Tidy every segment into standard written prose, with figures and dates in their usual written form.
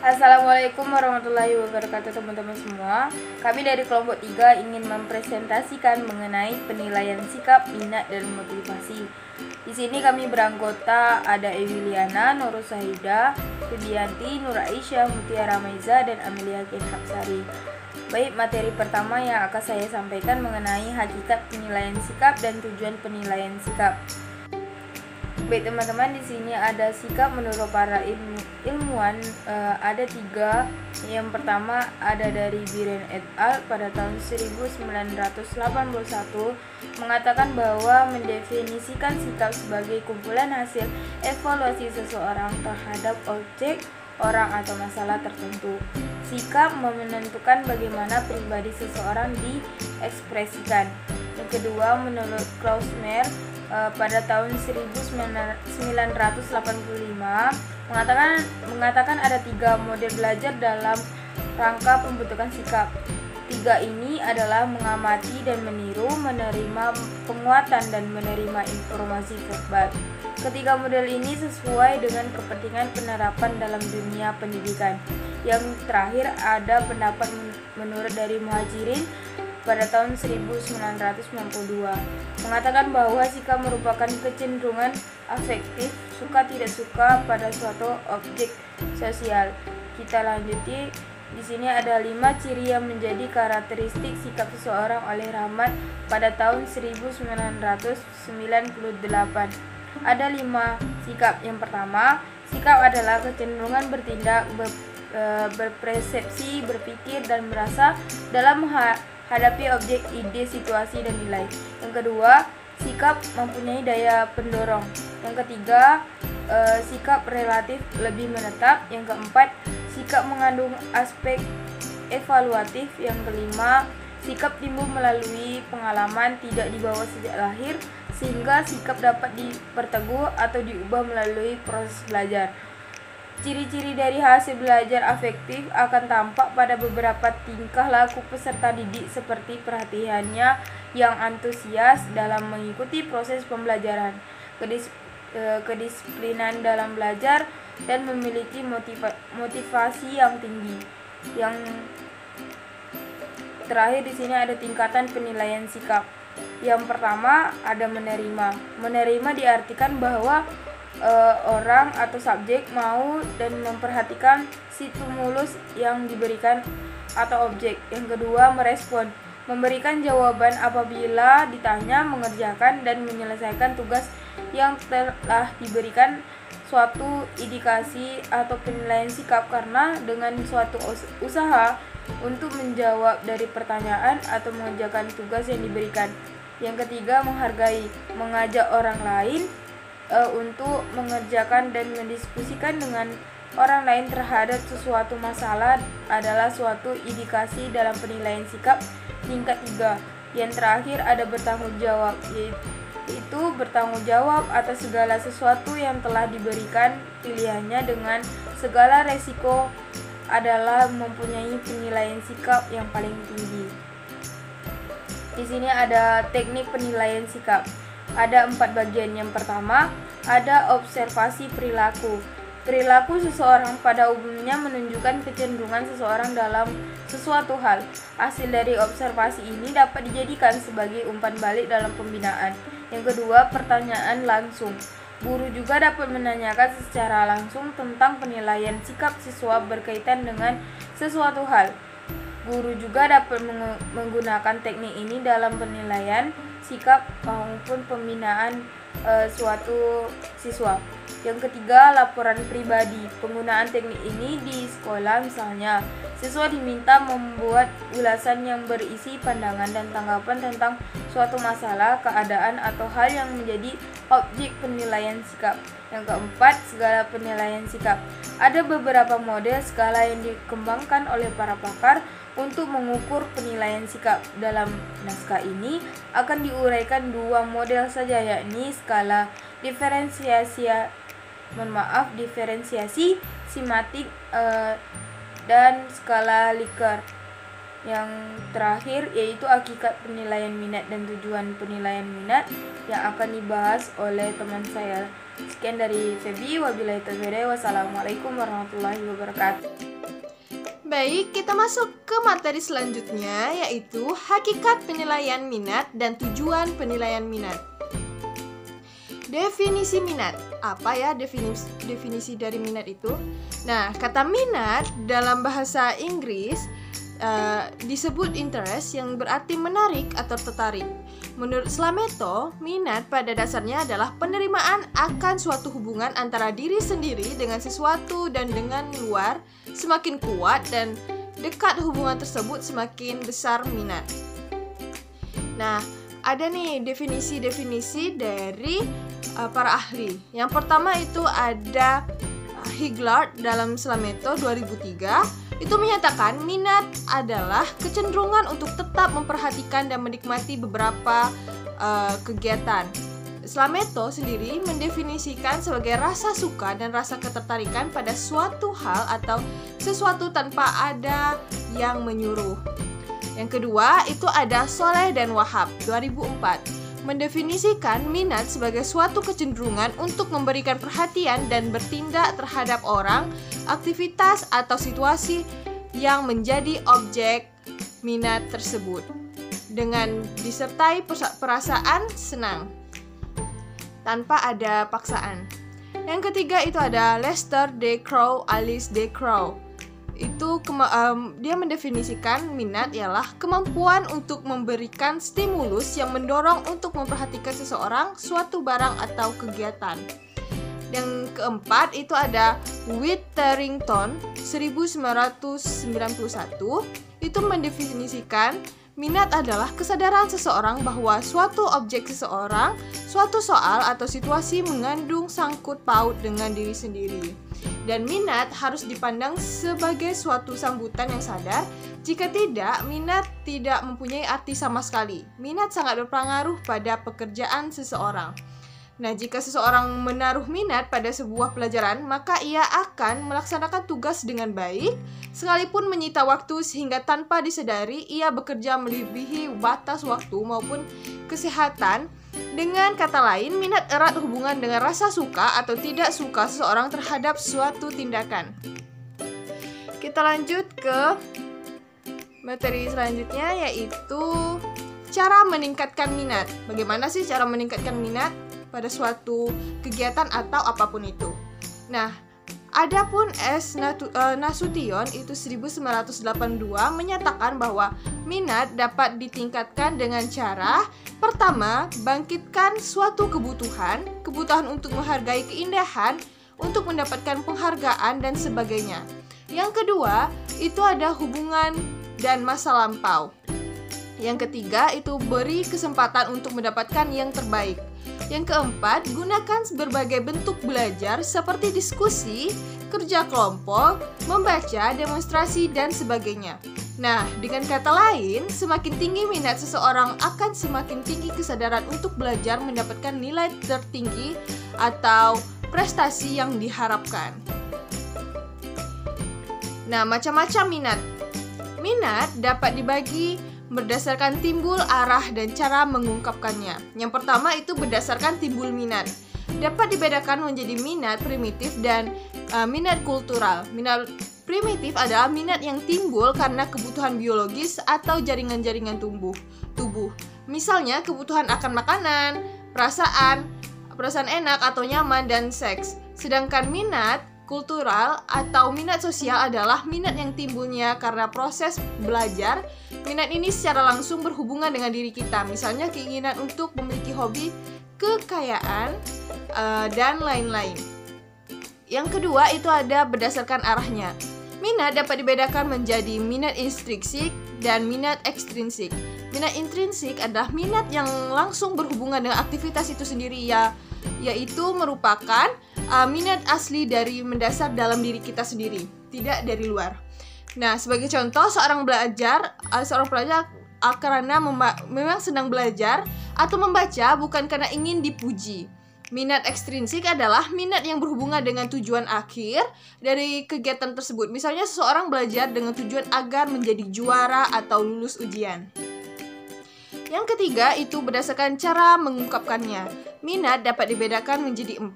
Assalamualaikum warahmatullahi wabarakatuh teman-teman semua. Kami dari kelompok 3 ingin mempresentasikan mengenai penilaian sikap, minat, dan motivasi. Di sini kami beranggota ada Ewiliana, Nurul Sahida, Fibianti, Nur Aisyah, Mutiara Maiza, dan Amelia Kenhaksari. Baik, materi pertama yang akan saya sampaikan mengenai hakikat penilaian sikap dan tujuan penilaian sikap. Baik teman-teman, di sini ada sikap menurut para ilmuwan ada 3. Yang pertama ada dari Biren et al. Pada tahun 1981 mengatakan bahwa mendefinisikan sikap sebagai kumpulan hasil evaluasi seseorang terhadap objek, orang atau masalah tertentu. Sikap menentukan bagaimana pribadi seseorang diekspresikan. Yang kedua, menurut Klausner pada tahun 1985 mengatakan ada 3 model belajar dalam rangka pembentukan sikap. 3 ini adalah mengamati dan meniru, menerima penguatan, dan menerima informasi verbal. Ketiga model ini sesuai dengan kepentingan penerapan dalam dunia pendidikan. Yang terakhir ada pendapat menurut dari Muhajirin pada tahun 1992 mengatakan bahwa sikap merupakan kecenderungan afektif suka tidak suka pada suatu objek sosial. Kita lanjuti. Di sini ada 5 ciri yang menjadi karakteristik sikap seseorang oleh Rahmat pada tahun 1998. Ada 5 sikap. Yang pertama, sikap adalah kecenderungan bertindak, berpersepsi, berpikir, dan merasa dalam hadapi objek, ide, situasi, dan nilai. Yang kedua, sikap mempunyai daya pendorong. Yang ketiga, sikap relatif lebih menetap. Yang keempat, sikap mengandung aspek evaluatif. Yang kelima, sikap timbul melalui pengalaman, tidak dibawa sejak lahir, sehingga sikap dapat diperteguh atau diubah melalui proses belajar. Ciri-ciri dari hasil belajar afektif akan tampak pada beberapa tingkah laku peserta didik, seperti perhatiannya yang antusias dalam mengikuti proses pembelajaran, kedisiplinan dalam belajar, dan memiliki motivasi yang tinggi. Yang terakhir di sini ada tingkatan penilaian sikap. Yang pertama ada menerima. Menerima diartikan bahwa orang atau subjek mau dan memperhatikan stimulus yang diberikan atau objek. Yang kedua, merespon, memberikan jawaban apabila ditanya, mengerjakan dan menyelesaikan tugas yang telah diberikan. Suatu indikasi atau penilaian sikap karena dengan suatu usaha untuk menjawab dari pertanyaan atau mengerjakan tugas yang diberikan. Yang ketiga, menghargai, mengajak orang lain untuk mengerjakan dan mendiskusikan dengan orang lain terhadap sesuatu masalah adalah suatu indikasi dalam penilaian sikap tingkat 3. Yang terakhir ada bertanggung jawab, yaitu bertanggung jawab atas segala sesuatu yang telah diberikan pilihannya dengan segala resiko adalah mempunyai penilaian sikap yang paling tinggi. Di sini ada teknik penilaian sikap. Ada 4 bagian. Yang pertama, ada observasi perilaku. Perilaku seseorang pada umumnya menunjukkan kecenderungan seseorang dalam sesuatu hal. Hasil dari observasi ini dapat dijadikan sebagai umpan balik dalam pembinaan. Yang kedua, pertanyaan langsung. Guru juga dapat menanyakan secara langsung tentang penilaian sikap siswa berkaitan dengan sesuatu hal. Guru juga dapat menggunakan teknik ini dalam penilaian sikap maupun pembinaan suatu siswa. Yang ketiga, laporan pribadi. Penggunaan teknik ini di sekolah, misalnya siswa diminta membuat ulasan yang berisi pandangan dan tanggapan tentang suatu masalah, keadaan, atau hal yang menjadi objek penilaian sikap. Yang keempat, skala penilaian sikap. Ada beberapa model skala yang dikembangkan oleh para pakar untuk mengukur penilaian sikap. Dalam naskah ini akan diuraikan 2 model saja, yakni skala diferensiasi simatik dan skala Likert. Yang terakhir yaitu hakikat penilaian minat dan tujuan penilaian minat yang akan dibahas oleh teman saya. Sekian dari Febi, wabillahi taufiq, wassalamualaikum warahmatullahi wabarakatuh. Baik, kita masuk ke materi selanjutnya, yaitu hakikat penilaian minat dan tujuan penilaian minat. Definisi minat. Apa ya definisi dari minat itu? Nah, kata minat dalam bahasa Inggris disebut interest, yang berarti menarik atau tertarik. Menurut Slameto, minat pada dasarnya adalah penerimaan akan suatu hubungan antara diri sendiri dengan sesuatu dan dengan luar. Semakin kuat dan dekat hubungan tersebut, semakin besar minat. Nah, ada nih definisi-definisi dari para ahli. Yang pertama itu ada Higlard dalam Slameto 2003. Itu menyatakan minat adalah kecenderungan untuk tetap memperhatikan dan menikmati beberapa kegiatan. Slameto sendiri mendefinisikan sebagai rasa suka dan rasa ketertarikan pada suatu hal atau sesuatu tanpa ada yang menyuruh. Yang kedua itu ada Soleh dan Wahab 2004, mendefinisikan minat sebagai suatu kecenderungan untuk memberikan perhatian dan bertindak terhadap orang, aktivitas atau situasi yang menjadi objek minat tersebut dengan disertai perasaan senang tanpa ada paksaan. Yang ketiga itu ada Lester D. Crow, Alice D. Crow. Itu dia mendefinisikan minat ialah kemampuan untuk memberikan stimulus yang mendorong untuk memperhatikan seseorang, suatu barang atau kegiatan. Yang keempat itu ada Witherington 1991. Itu mendefinisikan minat adalah kesadaran seseorang bahwa suatu objek seseorang, suatu soal atau situasi mengandung sangkut paut dengan diri sendiri. Dan minat harus dipandang sebagai suatu sambutan yang sadar. Jika tidak, minat tidak mempunyai arti sama sekali. Minat sangat berpengaruh pada pekerjaan seseorang. Nah, jika seseorang menaruh minat pada sebuah pelajaran, maka ia akan melaksanakan tugas dengan baik, sekalipun menyita waktu sehingga tanpa disadari ia bekerja melebihi batas waktu maupun kesehatan. Dengan kata lain, minat erat hubungan dengan rasa suka atau tidak suka seseorang terhadap suatu tindakan. Kita lanjut ke materi selanjutnya, yaitu cara meningkatkan minat. Bagaimana sih cara meningkatkan minat pada suatu kegiatan atau apapun itu? Nah, adapun S. Nasution itu 1982 menyatakan bahwa minat dapat ditingkatkan dengan cara pertama, bangkitkan suatu kebutuhan untuk menghargai keindahan, untuk mendapatkan penghargaan dan sebagainya. Yang kedua, itu ada hubungan dan masa lampau. Yang ketiga, itu beri kesempatan untuk mendapatkan yang terbaik. Yang keempat, gunakan berbagai bentuk belajar seperti diskusi, kerja kelompok, membaca, demonstrasi, dan sebagainya. Nah, dengan kata lain, semakin tinggi minat seseorang akan semakin tinggi kesadaran untuk belajar mendapatkan nilai tertinggi atau prestasi yang diharapkan. Nah, macam-macam minat. Minat dapat dibagi berdasarkan timbul, arah, dan cara mengungkapkannya. Yang pertama itu berdasarkan timbul minat. Dapat dibedakan menjadi minat primitif dan minat kultural. Minat primitif adalah minat yang timbul karena kebutuhan biologis atau jaringan-jaringan tubuh. Misalnya kebutuhan akan makanan, perasaan enak atau nyaman, dan seks. Sedangkan minat kultural atau minat sosial adalah minat yang timbulnya karena proses belajar. Minat ini secara langsung berhubungan dengan diri kita, misalnya keinginan untuk memiliki hobi, kekayaan, dan lain-lain. Yang kedua itu ada berdasarkan arahnya. Minat dapat dibedakan menjadi minat intrinsik dan minat ekstrinsik. Minat intrinsik adalah minat yang langsung berhubungan dengan aktivitas itu sendiri, yaitu merupakan minat asli dari mendasar dalam diri kita sendiri, tidak dari luar. Nah, sebagai contoh, seorang pelajar karena memang senang belajar atau membaca bukan karena ingin dipuji. Minat ekstrinsik adalah minat yang berhubungan dengan tujuan akhir dari kegiatan tersebut. Misalnya seseorang belajar dengan tujuan agar menjadi juara atau lulus ujian. Yang ketiga itu berdasarkan cara mengungkapkannya. Minat dapat dibedakan menjadi 4,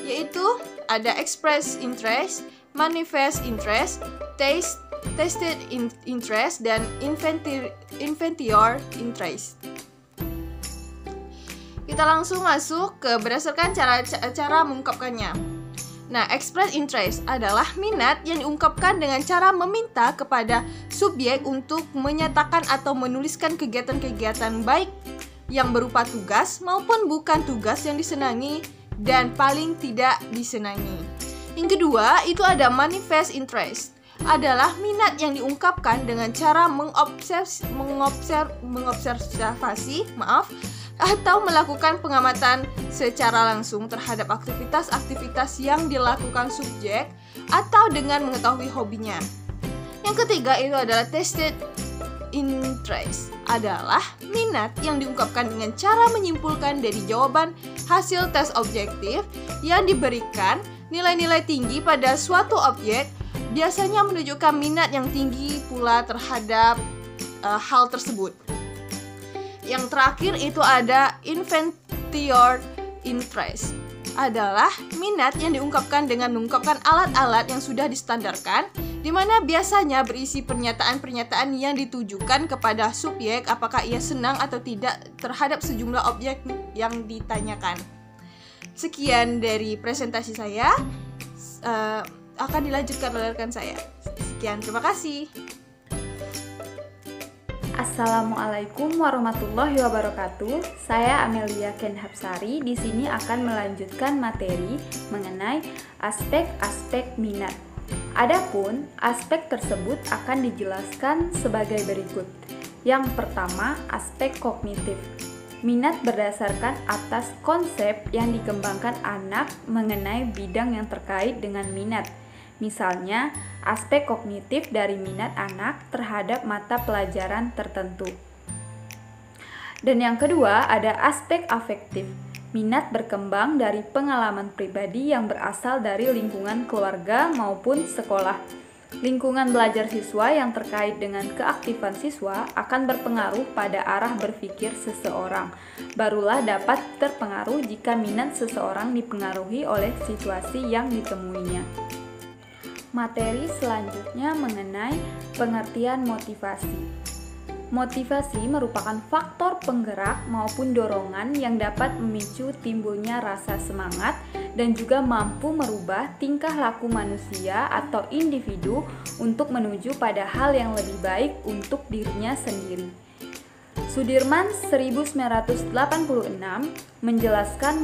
yaitu ada express interest, manifest interest, taste, tested interest, dan inventor interest. Kita langsung masuk ke berdasarkan cara mengungkapkannya. Nah, express interest adalah minat yang diungkapkan dengan cara meminta kepada subjek untuk menyatakan atau menuliskan kegiatan-kegiatan baik yang berupa tugas maupun bukan tugas yang disenangi dan paling tidak disenangi. Yang kedua, itu ada manifest interest. Adalah minat yang diungkapkan dengan cara mengobservasi atau melakukan pengamatan secara langsung terhadap aktivitas-aktivitas yang dilakukan subjek atau dengan mengetahui hobinya. Yang ketiga itu adalah tested interest. Adalah minat yang diungkapkan dengan cara menyimpulkan dari jawaban hasil tes objektif yang diberikan nilai-nilai tinggi pada suatu objek, biasanya menunjukkan minat yang tinggi pula terhadap hal tersebut. Yang terakhir itu ada inventor interest. Adalah minat yang diungkapkan dengan mengungkapkan alat-alat yang sudah distandarkan, di mana biasanya berisi pernyataan-pernyataan yang ditujukan kepada subjek apakah ia senang atau tidak terhadap sejumlah objek yang ditanyakan. Sekian dari presentasi saya, akan dilanjutkan oleh rekan saya. Sekian, terima kasih. Assalamualaikum warahmatullahi wabarakatuh. Saya Amelia Kenhapsari. Di sini akan melanjutkan materi mengenai aspek-aspek minat. Adapun aspek tersebut akan dijelaskan sebagai berikut. Yang pertama, aspek kognitif. Minat berdasarkan atas konsep yang dikembangkan anak mengenai bidang yang terkait dengan minat. Misalnya, aspek kognitif dari minat anak terhadap mata pelajaran tertentu. Dan yang kedua, ada aspek afektif. Minat berkembang dari pengalaman pribadi yang berasal dari lingkungan keluarga maupun sekolah. Lingkungan belajar siswa yang terkait dengan keaktifan siswa akan berpengaruh pada arah berpikir seseorang. Barulah dapat terpengaruh jika minat seseorang dipengaruhi oleh situasi yang ditemuinya. Materi selanjutnya mengenai pengertian motivasi. Motivasi merupakan faktor penggerak maupun dorongan yang dapat memicu timbulnya rasa semangat dan juga mampu merubah tingkah laku manusia atau individu untuk menuju pada hal yang lebih baik untuk dirinya sendiri. Sudirman 1986 menjelaskan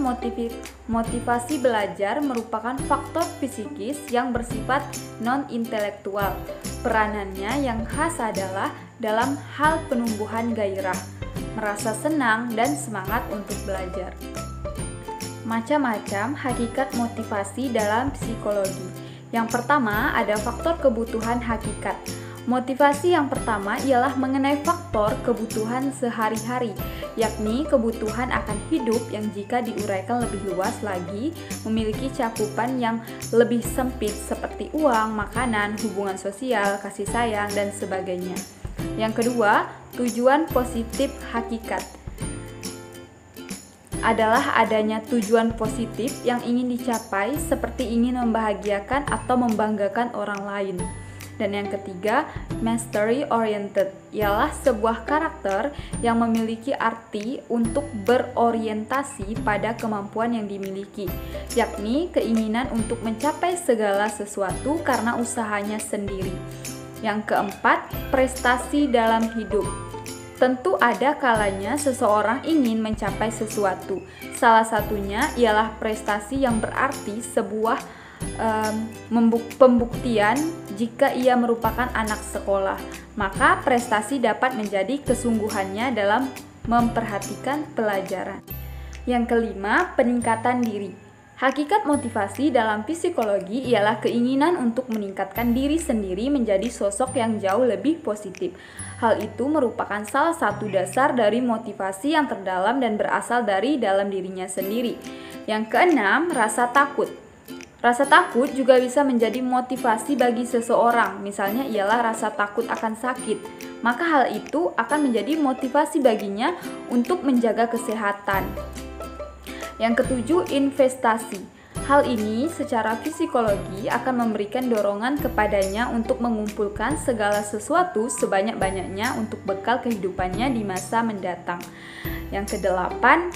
motivasi belajar merupakan faktor psikis yang bersifat non-intelektual. Peranannya yang khas adalah dalam hal penumbuhan gairah, merasa senang dan semangat untuk belajar. Macam-macam hakikat motivasi dalam psikologi. Yang pertama ada faktor kebutuhan hakikat. Motivasi yang pertama ialah mengenai faktor kebutuhan sehari-hari, yakni kebutuhan akan hidup yang jika diuraikan lebih luas lagi memiliki cakupan yang lebih sempit seperti uang, makanan, hubungan sosial, kasih sayang, dan sebagainya. Yang kedua, tujuan positif hakikat adalah adanya tujuan positif yang ingin dicapai seperti ingin membahagiakan atau membanggakan orang lain. Dan yang ketiga, mastery oriented ialah sebuah karakter yang memiliki arti untuk berorientasi pada kemampuan yang dimiliki, yakni keinginan untuk mencapai segala sesuatu karena usahanya sendiri. Yang keempat, prestasi dalam hidup. Tentu ada kalanya seseorang ingin mencapai sesuatu. Salah satunya ialah prestasi yang berarti sebuah pembuktian jika ia merupakan anak sekolah, maka prestasi dapat menjadi kesungguhannya dalam memperhatikan pelajaran. Yang kelima, peningkatan diri. Hakikat motivasi dalam psikologi ialah keinginan untuk meningkatkan diri sendiri menjadi sosok yang jauh lebih positif. Hal itu merupakan salah satu dasar dari motivasi yang terdalam dan berasal dari dalam dirinya sendiri. Yang keenam, rasa takut. Rasa takut juga bisa menjadi motivasi bagi seseorang, misalnya ialah rasa takut akan sakit. Maka hal itu akan menjadi motivasi baginya untuk menjaga kesehatan. Yang ketujuh, investasi. Hal ini secara psikologi akan memberikan dorongan kepadanya untuk mengumpulkan segala sesuatu sebanyak-banyaknya untuk bekal kehidupannya di masa mendatang. Yang kedelapan,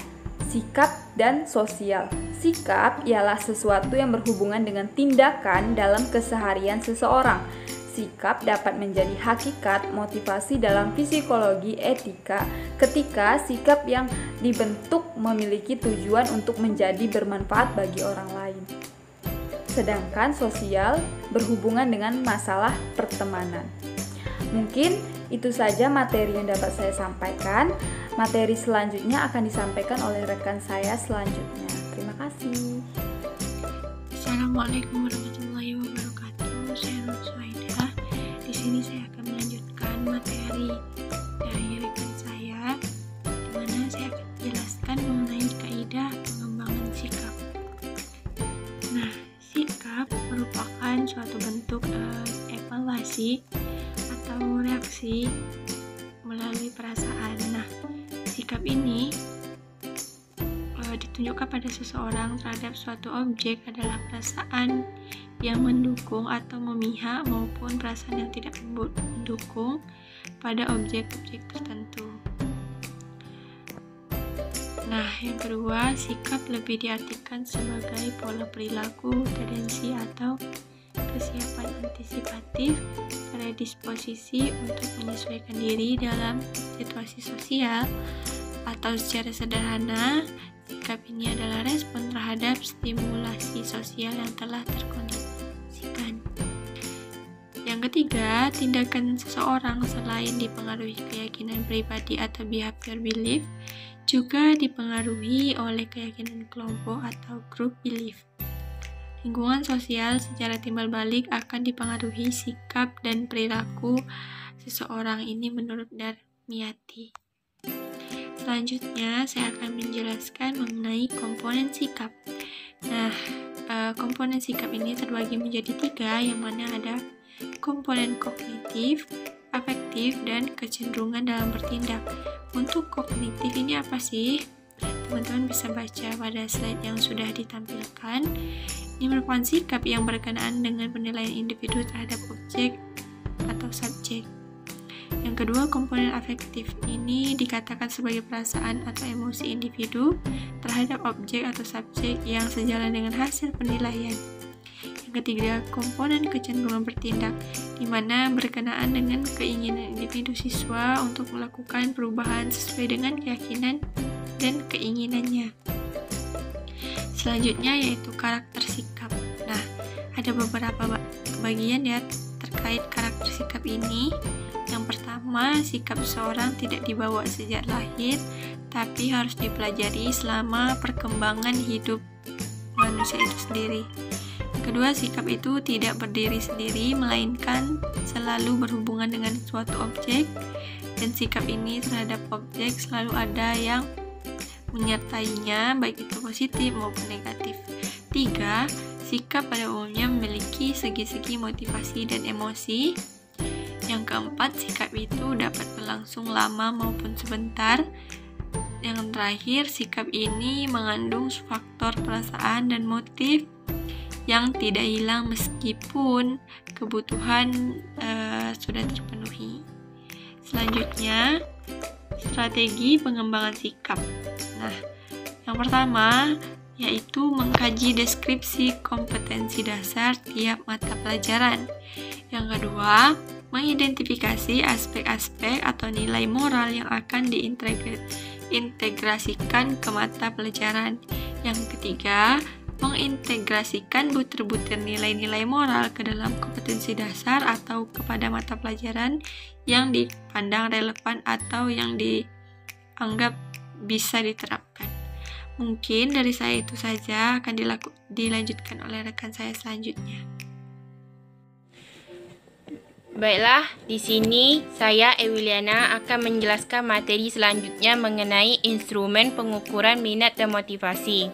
sikap dan sosial. Sikap ialah sesuatu yang berhubungan dengan tindakan dalam keseharian seseorang. Sikap dapat menjadi hakikat motivasi dalam psikologi etika ketika sikap yang dibentuk memiliki tujuan untuk menjadi bermanfaat bagi orang lain. Sedangkan sosial berhubungan dengan masalah pertemanan. Mungkin itu saja materi yang dapat saya sampaikan. Materi selanjutnya akan disampaikan oleh rekan saya selanjutnya. Terima kasih. Assalamualaikum warahmatullahi wabarakatuh. Saya Nur Suaidah. Di sini saya akan melanjutkan materi dari rekan saya, di mana saya akan menjelaskan mengenai kaidah pengembangan sikap. Nah, sikap merupakan suatu bentuk evaluasi atau reaksi melalui perasaan. Nah, sikap ini ditunjukkan pada seseorang terhadap suatu objek adalah perasaan yang mendukung atau memihak maupun perasaan yang tidak mendukung pada objek-objek tertentu. Nah, yang kedua, sikap lebih diartikan sebagai pola perilaku, tendensi atau kesiapan antisipatif pada disposisi untuk menyesuaikan diri dalam situasi sosial, atau secara sederhana, sikap ini adalah respon terhadap stimulasi sosial yang telah terkondisikan. Yang ketiga, tindakan seseorang selain dipengaruhi keyakinan pribadi atau behavior belief, juga dipengaruhi oleh keyakinan kelompok atau group belief. Lingkungan sosial secara timbal balik akan dipengaruhi sikap dan perilaku seseorang ini menurut Darmiati. Selanjutnya, saya akan menjelaskan mengenai komponen sikap. Nah, komponen sikap ini terbagi menjadi 3, yang mana ada komponen kognitif, afektif, dan kecenderungan dalam bertindak. Untuk kognitif ini apa sih? Teman-teman bisa baca pada slide yang sudah ditampilkan. Ini merupakan sikap yang berkenaan dengan penilaian individu terhadap objek atau subjek. Yang kedua, komponen afektif ini dikatakan sebagai perasaan atau emosi individu terhadap objek atau subjek yang sejalan dengan hasil penilaian. Yang ketiga, komponen kecenderungan bertindak, di mana berkenaan dengan keinginan individu siswa untuk melakukan perubahan sesuai dengan keyakinan dan keinginannya. Selanjutnya yaitu karakter sikap. Nah, ada beberapa bagian ya terkait karakter sikap ini. Yang pertama, sikap seseorang tidak dibawa sejak lahir, tapi harus dipelajari selama perkembangan hidup manusia itu sendiri. Kedua, sikap itu tidak berdiri sendiri, melainkan selalu berhubungan dengan suatu objek, dan sikap ini terhadap objek selalu ada yang menyertainya, baik itu positif maupun negatif. 3. Sikap pada umumnya memiliki segi-segi motivasi dan emosi. Yang keempat, sikap itu dapat berlangsung lama maupun sebentar. Yang terakhir, sikap ini mengandung faktor perasaan dan motif yang tidak hilang meskipun kebutuhan sudah terpenuhi. Selanjutnya, strategi pengembangan sikap. Nah, yang pertama yaitu mengkaji deskripsi kompetensi dasar tiap mata pelajaran. Yang kedua, mengidentifikasi aspek-aspek atau nilai moral yang akan diintegrasikan ke mata pelajaran. Yang ketiga, mengintegrasikan butir-butir nilai-nilai moral ke dalam kompetensi dasar atau kepada mata pelajaran yang dipandang relevan atau yang dianggap bisa diterapkan. Mungkin dari saya itu saja, akan dilanjutkan oleh rekan saya selanjutnya. Baiklah, di sini saya Ewiliana akan menjelaskan materi selanjutnya mengenai instrumen pengukuran minat dan motivasi.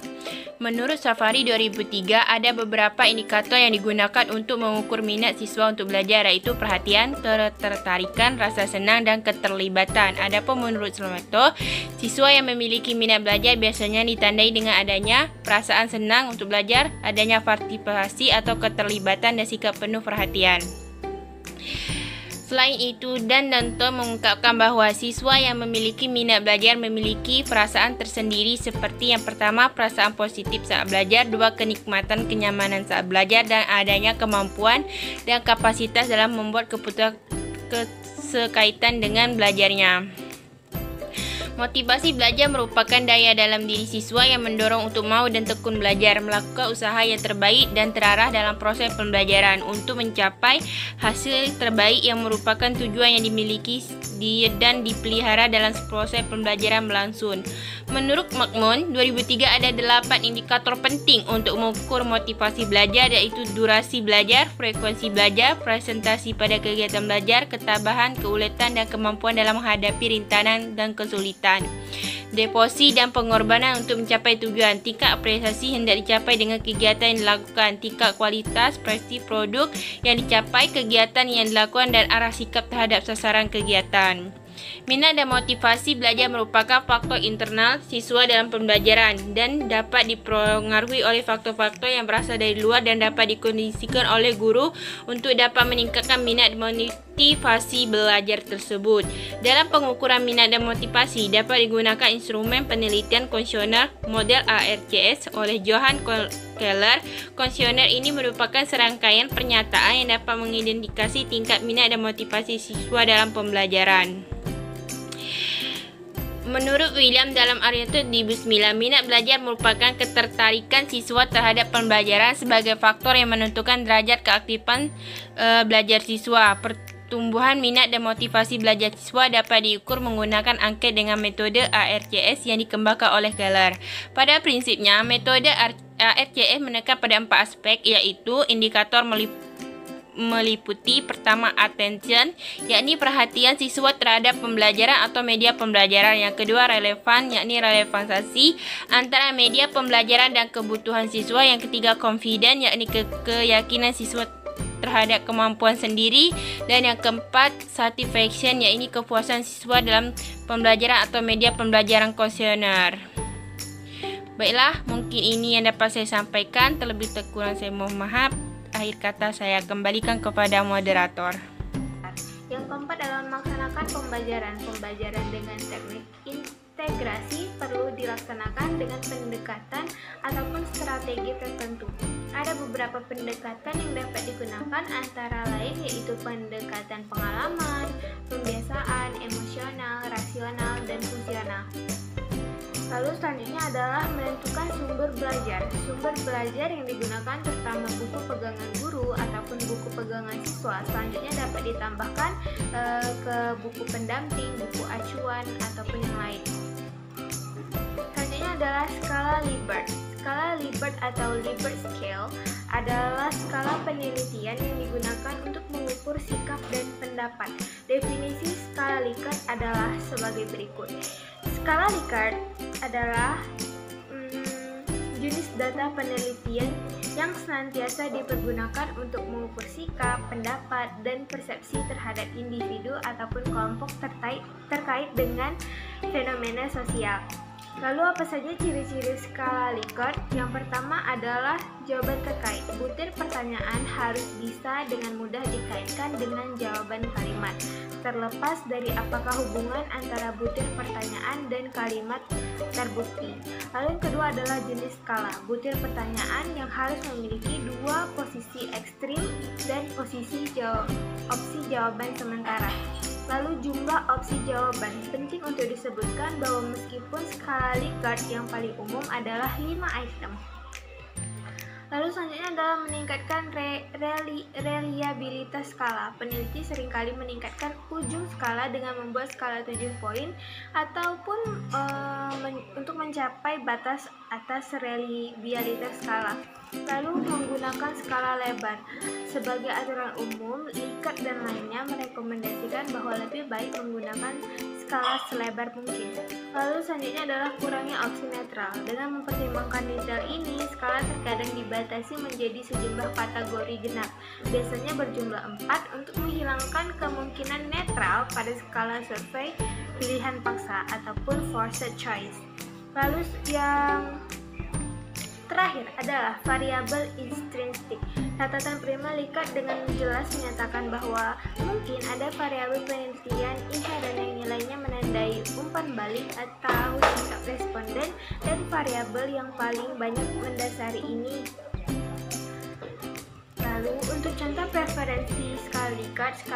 Menurut Safari 2003, ada beberapa indikator yang digunakan untuk mengukur minat siswa untuk belajar, yaitu perhatian, ketertarikan, rasa senang, dan keterlibatan. Adapun menurut Slomato, siswa yang memiliki minat belajar biasanya ditandai dengan adanya perasaan senang untuk belajar, adanya partisipasi atau keterlibatan, dan sikap penuh perhatian. Selain itu, Dan Danto mengungkapkan bahawa siswa yang memiliki minat belajar memiliki perasaan tersendiri seperti yang pertama, perasaan positif saat belajar, dua, kenikmatan, kenyamanan saat belajar, dan adanya kemampuan dan kapasitas dalam membuat keputusan sekaitan dengan belajarnya. Motivasi belajar merupakan daya dalam diri siswa yang mendorong untuk mau dan tekun belajar, melakukan usaha yang terbaik dan terarah dalam proses pembelajaran untuk mencapai hasil terbaik yang merupakan tujuan yang dimiliki dan dipelihara dalam proses pembelajaran berlangsung. Menurut Makmun, 2003 ada 8 indikator penting untuk mengukur motivasi belajar, yaitu durasi belajar, frekuensi belajar, presentasi pada kegiatan belajar, ketabahan, keuletan, dan kemampuan dalam menghadapi rintangan dan kesulitan. Deposi dan pengorbanan untuk mencapai tujuan. Tingkat apresiasi hendak dicapai dengan kegiatan yang dilakukan. Tingkat kualitas, prestasi produk yang dicapai, kegiatan yang dilakukan, dan arah sikap terhadap sasaran kegiatan. Minat dan motivasi belajar merupakan faktor internal siswa dalam pembelajaran dan dapat dipengaruhi oleh faktor-faktor yang berasal dari luar dan dapat dikondisikan oleh guru untuk dapat meningkatkan minat dan motivasi belajar tersebut. Dalam pengukuran minat dan motivasi dapat digunakan instrumen penelitian kuesioner model ARCS oleh Johan Keller. Kuesioner ini merupakan serangkaian pernyataan yang dapat mengidentifikasi tingkat minat dan motivasi siswa dalam pembelajaran. Menurut William dalam Aristotle 2009, minat belajar merupakan ketertarikan siswa terhadap pembelajaran sebagai faktor yang menentukan derajat keaktifan belajar siswa. Pertumbuhan minat dan motivasi belajar siswa dapat diukur menggunakan angket dengan metode ARCS yang dikembangkan oleh Keller. Pada prinsipnya, metode ARCS menekan pada 4 aspek, iaitu indikator meliputi pertama attention, yakni perhatian siswa terhadap pembelajaran atau media pembelajaran. Yang kedua relevan, yakni relevansasi antara media pembelajaran dan kebutuhan siswa. Yang ketiga confident, yakni keyakinan siswa terhadap kemampuan sendiri. Dan yang keempat satisfaction, yakni kepuasan siswa dalam pembelajaran atau media pembelajaran kuesioner. Baiklah, mungkin ini yang dapat saya sampaikan. Terlebih kurang saya mohon maaf. Akhir kata saya kembalikan kepada moderator. Yang keempat adalah melaksanakan pembelajaran dengan teknik integrasi perlu dilaksanakan dengan pendekatan ataupun strategi tertentu. Ada beberapa pendekatan yang dapat digunakan antara lain yaitu pendekatan pengalaman, pembiasaan, emosional, rasional, dan fungsional. Lalu selanjutnya adalah menentukan sumber belajar. Sumber belajar yang digunakan terutama buku pegangan guru ataupun buku pegangan siswa. Selanjutnya dapat ditambahkan ke buku pendamping, buku acuan, ataupun yang lain. Selanjutnya adalah skala Likert. Skala Likert atau Likert Scale adalah skala penelitian yang digunakan untuk mengukur sikap dan pendapat. Definisi skala Likert adalah sebagai berikut. Skala Likert adalah jenis data penelitian yang senantiasa dipergunakan untuk mengukur sikap, pendapat, dan persepsi terhadap individu ataupun kelompok terkait dengan fenomena sosial. Lalu apa saja ciri-ciri skala Likert? Yang pertama adalah jawaban terkait. Butir pertanyaan harus bisa dengan mudah dikaitkan dengan jawaban kalimat, terlepas dari apakah hubungan antara butir pertanyaan dan kalimat terbukti. Lalu yang kedua adalah jenis skala. Butir pertanyaan yang harus memiliki dua posisi ekstrim dan posisi opsi jawaban sementara. Lalu jumlah opsi jawaban. Penting untuk disebutkan bahwa meskipun skala Likert yang paling umum adalah 5 item. Lalu selanjutnya adalah meningkatkan reliabilitas skala. Peneliti seringkali meningkatkan ujung skala dengan membuat skala 7 poin ataupun untuk mencapai batas atas reliabilitas skala. Lalu menggunakan skala lebar. Sebagai aturan umum, Likert dan lainnya merekomendasikan bahwa lebih baik menggunakan skala selebar mungkin. Lalu selanjutnya adalah kurangnya opsi netral. Dengan mempertimbangkan detail ini, skala terkadang dibatasi menjadi sejumlah kategori genap, biasanya berjumlah 4 untuk menghilangkan kemungkinan netral pada skala survei pilihan paksa ataupun forced choice. Lalu yang terakhir adalah variabel intrinsik. Catatan prima Likert dengan jelas menyatakan bahwa mungkin ada variabel penelitian inheren yang nilainya menandai umpan balik atau sikap responden, dan variabel yang paling banyak mendasari ini. Lalu untuk contoh preferensi skala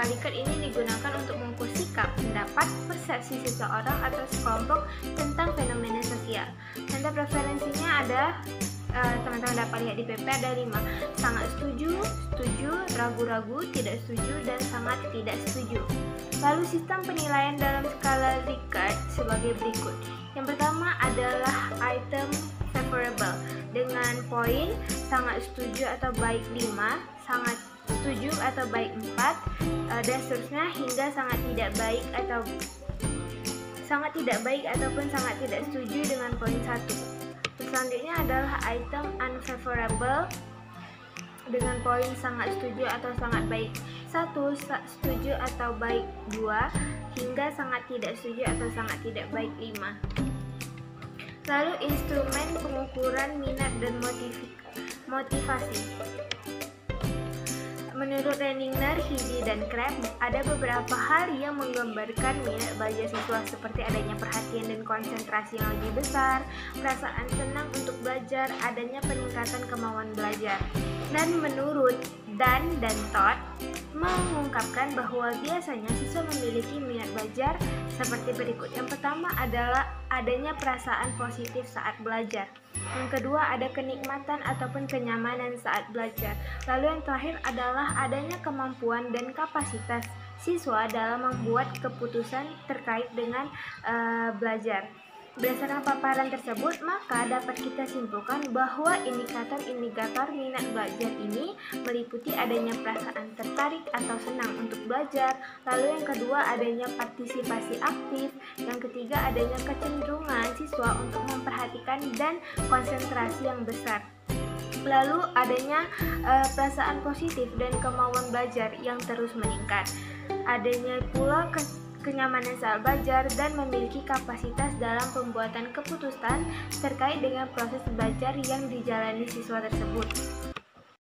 Likert ini digunakan untuk mengukur sikap, pendapat, persepsi seseorang atau sekelompok tentang fenomena sosial. Contoh preferensinya ada, teman-teman dapat lihat di PP ada 5: sangat setuju, setuju, ragu-ragu, tidak setuju, dan sangat tidak setuju. Lalu sistem penilaian dalam skala Likert sebagai berikut. Yang pertama adalah item favorable dengan poin sangat setuju atau baik 5, sangat setuju atau baik 4, dan seterusnya hingga sangat tidak baik ataupun sangat tidak setuju dengan poin 1. Selanjutnya adalah item unfavorable dengan poin sangat setuju atau sangat baik 1, setuju atau baik 2, hingga sangat tidak setuju atau sangat tidak baik 5. Lalu instrumen pengukuran minat dan motivasi. Menurut Renninger, Hidi, dan Kreb, ada beberapa hal yang menggambarkan minat belajar siswa, seperti adanya perhatian dan konsentrasi yang lebih besar, perasaan senang untuk belajar, adanya peningkatan kemauan belajar. Dan menurut Dan Todd mengungkapkan bahwa biasanya siswa memiliki minat belajar seperti berikut. Yang pertama adalah adanya perasaan positif saat belajar. Yang kedua ada kenikmatan ataupun kenyamanan saat belajar. Lalu yang terakhir adalah adanya kemampuan dan kapasitas siswa dalam membuat keputusan terkait dengan belajar. Berdasarkan paparan tersebut, maka dapat kita simpulkan bahwa indikator-indikator minat belajar ini meliputi adanya perasaan tertarik atau senang untuk belajar, lalu yang kedua adanya partisipasi aktif, yang ketiga adanya kecenderungan siswa untuk memperhatikan dan konsentrasi yang besar, lalu adanya perasaan positif dan kemauan belajar yang terus meningkat, adanya pula kenyamanan saat belajar, dan memiliki kapasitas dalam pembuatan keputusan terkait dengan proses belajar yang dijalani siswa tersebut.